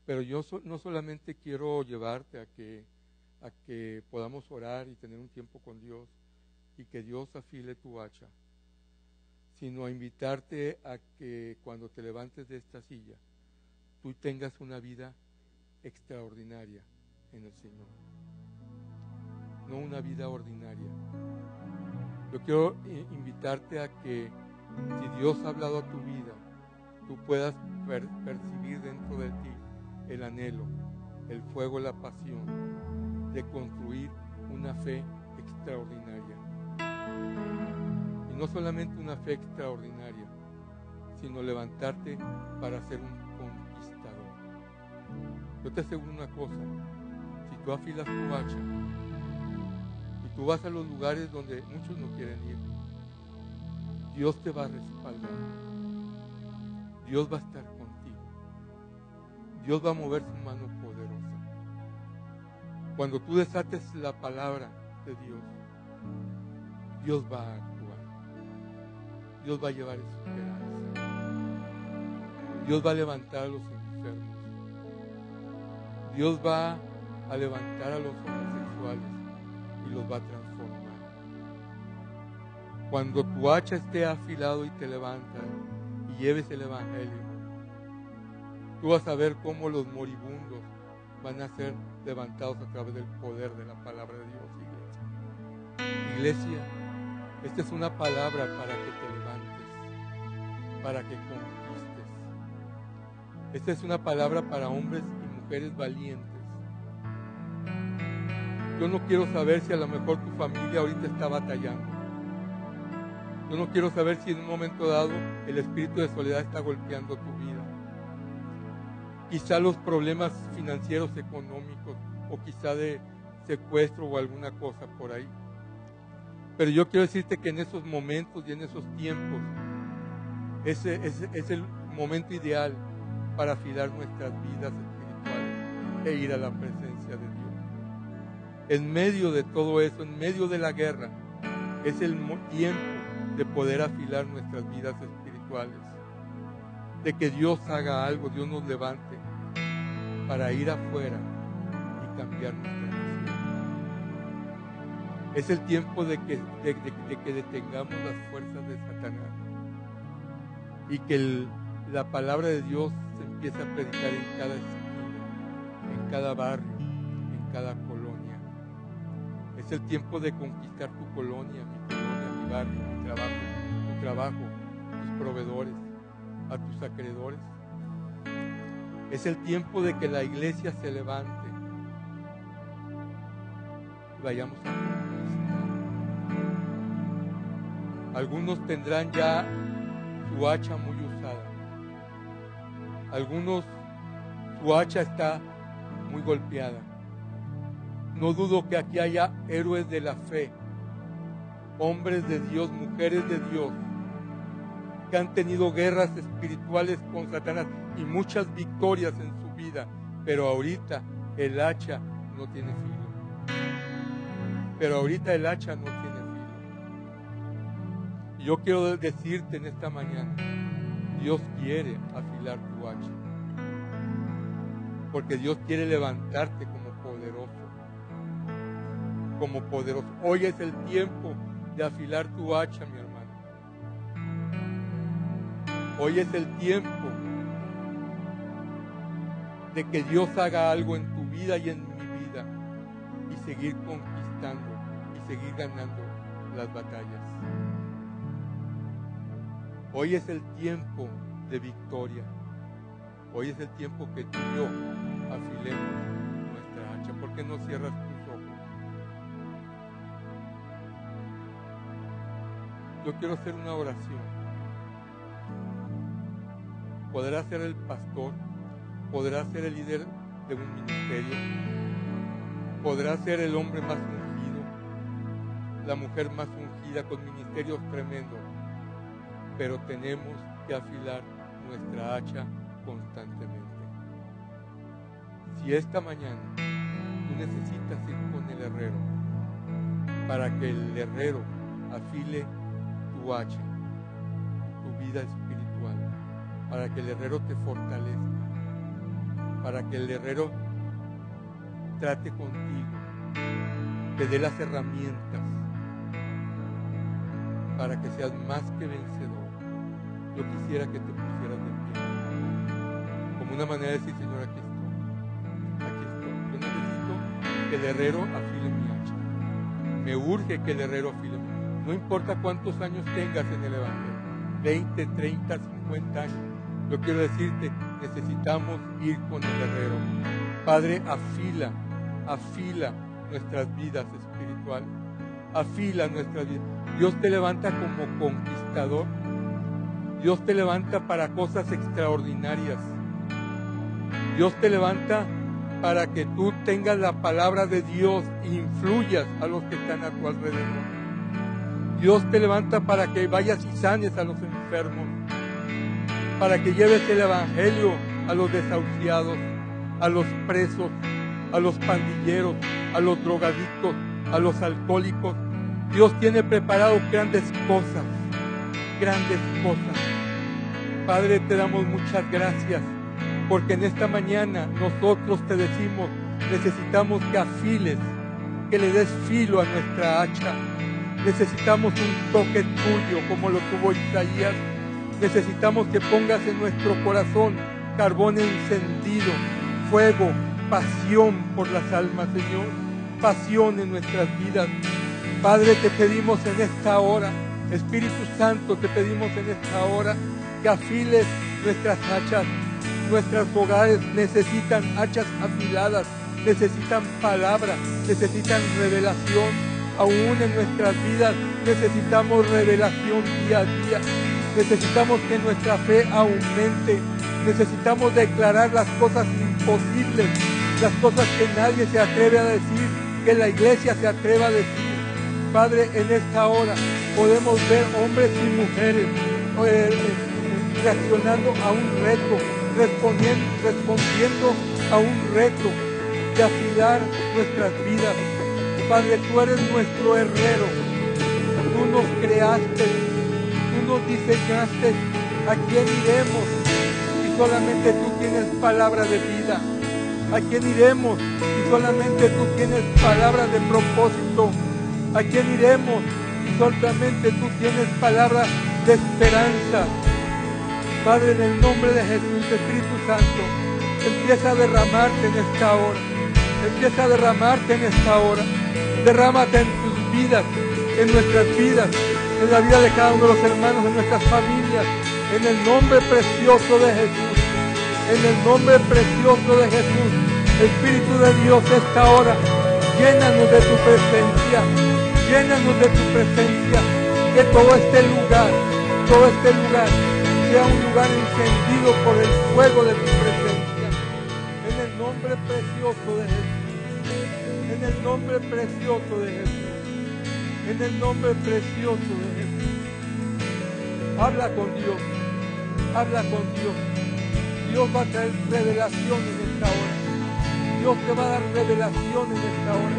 Pero yo no solamente quiero llevarte a que podamos orar y tener un tiempo con Dios y que Dios afile tu hacha, sino a invitarte a que cuando te levantes de esta silla, tú tengas una vida extraordinaria en el Señor, no una vida ordinaria. Yo quiero invitarte a que, si Dios ha hablado a tu vida, tú puedas percibir dentro de ti el anhelo, el fuego, la pasión de construir una fe extraordinaria. Y no solamente una fe extraordinaria, sino levantarte para ser un conquistador. Yo te aseguro una cosa: si tú afilas tu hacha y tú vas a los lugares donde muchos no quieren ir, Dios te va a respaldar. Dios va a estar contigo. Dios va a mover su mano poderosa. Cuando tú desates la palabra de Dios, Dios va a actuar. Dios va a llevar esperanza. Dios va a levantar a los enfermos. Dios va a levantar a los homosexuales y los va a transformar. Cuando tu hacha esté afilado y te levantas y lleves el evangelio, tú vas a ver cómo los moribundos van a ser levantados a través del poder de la palabra de Dios, iglesia. Iglesia, esta es una palabra para que te levantes, para que conquistes. Esta es una palabra para hombres y mujeres valientes. Yo no quiero saber si a lo mejor tu familia ahorita está batallando. Yo no quiero saber si en un momento dado el espíritu de soledad está golpeando tu vida. Quizá los problemas financieros, económicos, o quizá de secuestro o alguna cosa por ahí. Pero yo quiero decirte que en esos momentos y en esos tiempos, ese es el momento ideal para afilar nuestras vidas espirituales e ir a la presencia de Dios. En medio de todo eso, en medio de la guerra, es el tiempo de poder afilar nuestras vidas espirituales, de que Dios haga algo, Dios nos levante para ir afuera y cambiar nuestra nación. Es el tiempo de que detengamos las fuerzas de Satanás y que la palabra de Dios se empiece a predicar en cada esquina, en cada barrio, en cada colonia. Es el tiempo de conquistar tu colonia, mi barrio, tu trabajo, tus proveedores, a tus acreedores. Es el tiempo de que la iglesia se levante y vayamos a conquistar. Algunos tendrán ya su hacha muy usada. Algunos, su hacha está muy golpeada. No dudo que aquí haya héroes de la fe, hombres de Dios, mujeres de Dios, que han tenido guerras espirituales con Satanás y muchas victorias en su vida, pero ahorita el hacha no tiene filo. Pero ahorita el hacha no tiene filo. Y yo quiero decirte en esta mañana, Dios quiere afilar tu hacha, porque Dios quiere levantarte como poderoso. Como poderoso. Hoy es el tiempo de afilar tu hacha, mi hermano. Hoy es el tiempo de que Dios haga algo en tu vida y en mi vida y seguir conquistando y seguir ganando las batallas. Hoy es el tiempo de victoria. Hoy es el tiempo que tú y yo afilemos nuestra hacha. ¿Por qué no cierras tus ojos? yo quiero hacer una oración. Podrá ser el pastor, podrá ser el líder de un ministerio, podrá ser el hombre más ungido, la mujer más ungida con ministerios tremendos, pero tenemos que afilar nuestra hacha constantemente. Si esta mañana tú necesitas ir con el herrero para que el herrero afile tu hacha, tu vida espiritual, para que el herrero te fortalezca, para que el herrero trate contigo, te dé las herramientas para que seas más que vencedor, yo quisiera que te pusieras de pie, como una manera de decir: Señor, aquí estoy. Yo necesito que el herrero afile mi hacha. Me urge que el herrero afile mi hacha. No importa cuántos años tengas en el Evangelio, 20, 30, 50 años. Yo quiero decirte, necesitamos ir con el herrero. Padre, afila nuestras vidas espirituales. Afila nuestras vidas. Dios te levanta como conquistador. Dios te levanta para cosas extraordinarias. Dios te levanta para que tú tengas la palabra de Dios e influyas a los que están a tu alrededor. Dios te levanta para que vayas y sanes a los enfermos, para que lleves el evangelio a los desahuciados, a los presos, a los pandilleros, a los drogadictos, a los alcohólicos. Dios tiene preparado grandes cosas, grandes cosas. Padre, te damos muchas gracias, porque en esta mañana nosotros te decimos, necesitamos que afiles, que le des filo a nuestra hacha. Necesitamos un toque tuyo como lo tuvo Isaías. Necesitamos que pongas en nuestro corazón carbón encendido, fuego, pasión por las almas, Señor. Pasión en nuestras vidas. Padre, te pedimos en esta hora, Espíritu Santo, te pedimos en esta hora que afiles nuestras hachas. Nuestros hogares necesitan hachas afiladas, necesitan palabra, necesitan revelación. Aún en nuestras vidas necesitamos revelación día a día. Necesitamos que nuestra fe aumente. Necesitamos declarar las cosas imposibles, las cosas que nadie se atreve a decir, que la iglesia se atreva a decir. Padre, en esta hora podemos ver hombres y mujeres reaccionando a un reto, respondiendo a un reto de afilar nuestras vidas. Padre, tú eres nuestro herrero, tú nos creaste, tú nos diseñaste. ¿A quién iremos si solamente tú tienes palabra de vida? ¿A quién iremos si solamente tú tienes palabra de propósito? ¿A quién iremos si solamente tú tienes palabra de esperanza? Padre, en el nombre de Jesús, Espíritu Santo, empieza a derramarte en esta hora. Empieza a derramarte en esta hora. Derrámate en tus vidas, en nuestras vidas, en la vida de cada uno de los hermanos, en nuestras familias, en el nombre precioso de Jesús. En el nombre precioso de Jesús. Espíritu de Dios, esta hora, llénanos de tu presencia. Llénanos de tu presencia. Que todo este lugar sea un lugar encendido por el fuego de tu presencia. En el nombre precioso de Jesús. En el nombre precioso de Jesús. En el nombre precioso de Jesús. Habla con Dios. Habla con Dios. Dios va a traer revelación en esta hora. Dios te va a dar revelación en esta hora.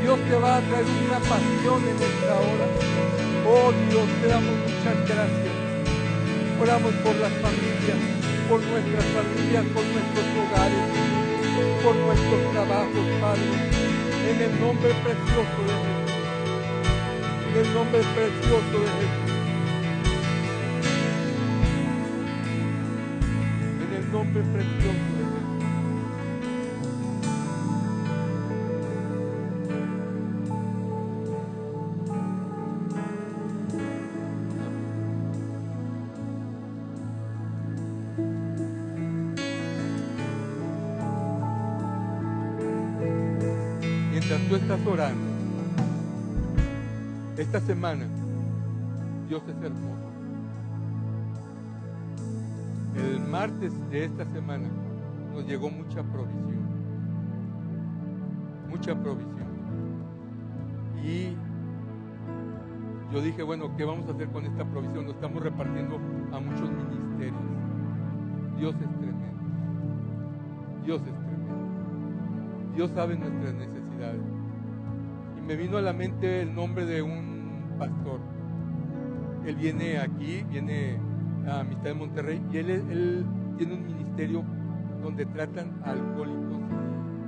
Dios te va a traer una pasión en esta hora. Oh Dios, te damos muchas gracias. Oramos por las familias, por nuestras familias, por nuestros hogares, por nuestros trabajos, Padre. En el nombre precioso de Jesús. En el nombre precioso de Jesús. En el nombre precioso de Jesús. Mientras tú estás orando, esta semana Dios es hermoso. El martes de esta semana nos llegó mucha provisión. Mucha provisión. Y yo dije, bueno, ¿qué vamos a hacer con esta provisión? Lo estamos repartiendo a muchos ministerios. Dios es tremendo. Dios es tremendo. Dios sabe nuestras necesidades. Y me vino a la mente el nombre de un pastor. Él viene aquí, viene a Amistad de Monterrey, y él tiene un ministerio donde tratan a alcohólicos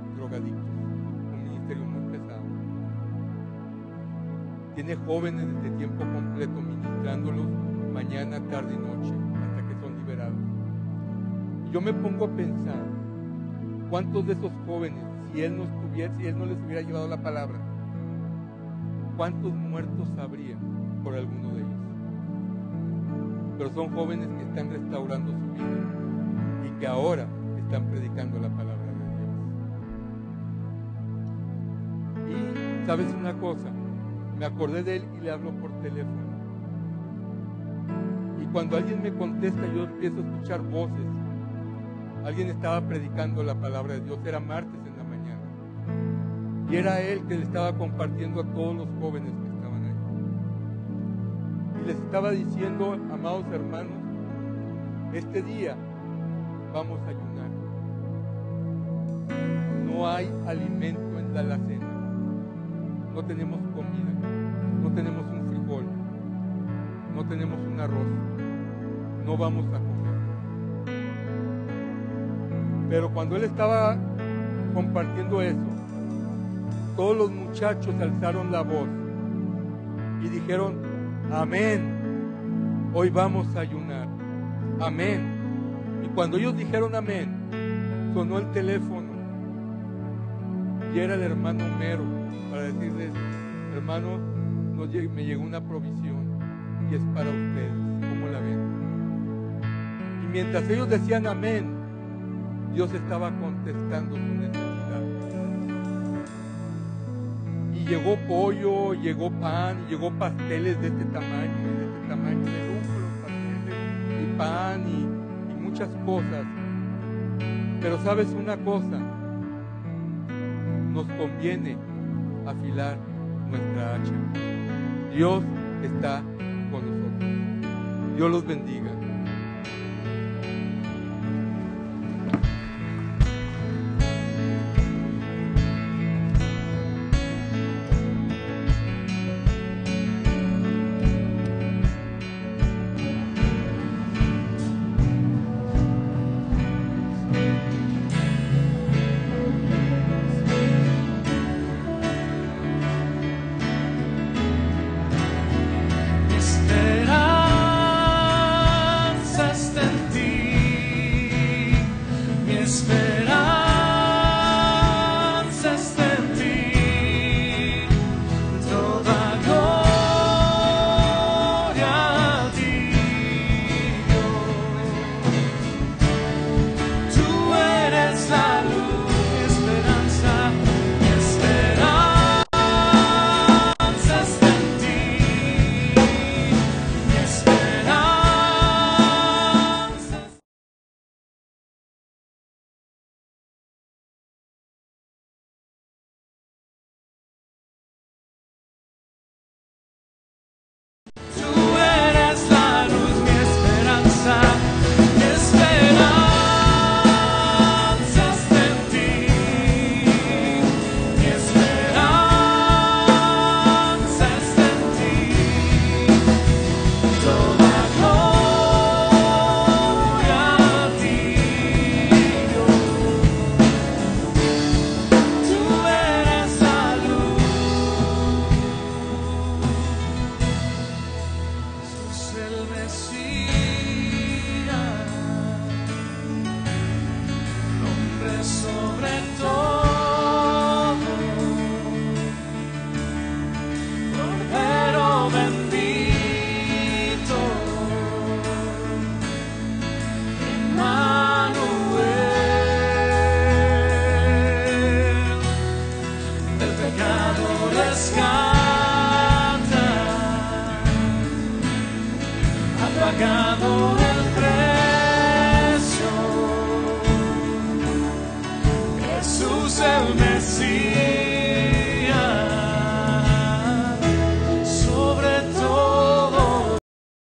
y drogadictos. Un ministerio muy pesado. Tiene jóvenes de tiempo completo ministrándolos mañana, tarde y noche hasta que son liberados. Y yo me pongo a pensar cuántos de esos jóvenes, si él no les hubiera llevado la palabra, cuántos muertos habría por alguno de ellos. Pero son jóvenes que están restaurando su vida y que ahora están predicando la palabra de Dios. Y sabes una cosa, me acordé de él y le hablo por teléfono. Y cuando alguien me contesta, yo empiezo a escuchar voces. Alguien estaba predicando la palabra de Dios, era martes en la mañana. Y era él que le estaba compartiendo a todos los jóvenes que estaban ahí. Y les estaba diciendo, amados hermanos, este día vamos a ayunar. No hay alimento en la alacena. No tenemos comida, no tenemos un frijol, no tenemos un arroz, no vamos a comer. Pero cuando él estaba compartiendo eso, todos los muchachos alzaron la voz y dijeron, amén, hoy vamos a ayunar, amén. Y cuando ellos dijeron amén, sonó el teléfono y era el hermano Mero para decirles, hermano, me llegó una provisión y es para ustedes, ¿cómo la ven? Y mientras ellos decían amén, Dios estaba contestando su necesidad. Y llegó pollo, llegó pan, y llegó pasteles de este tamaño y de este tamaño, de lujo los pasteles, y pan y muchas cosas. Pero sabes una cosa, nos conviene afilar nuestra hacha. Dios está con nosotros. Dios los bendiga. Jesús el Mesías.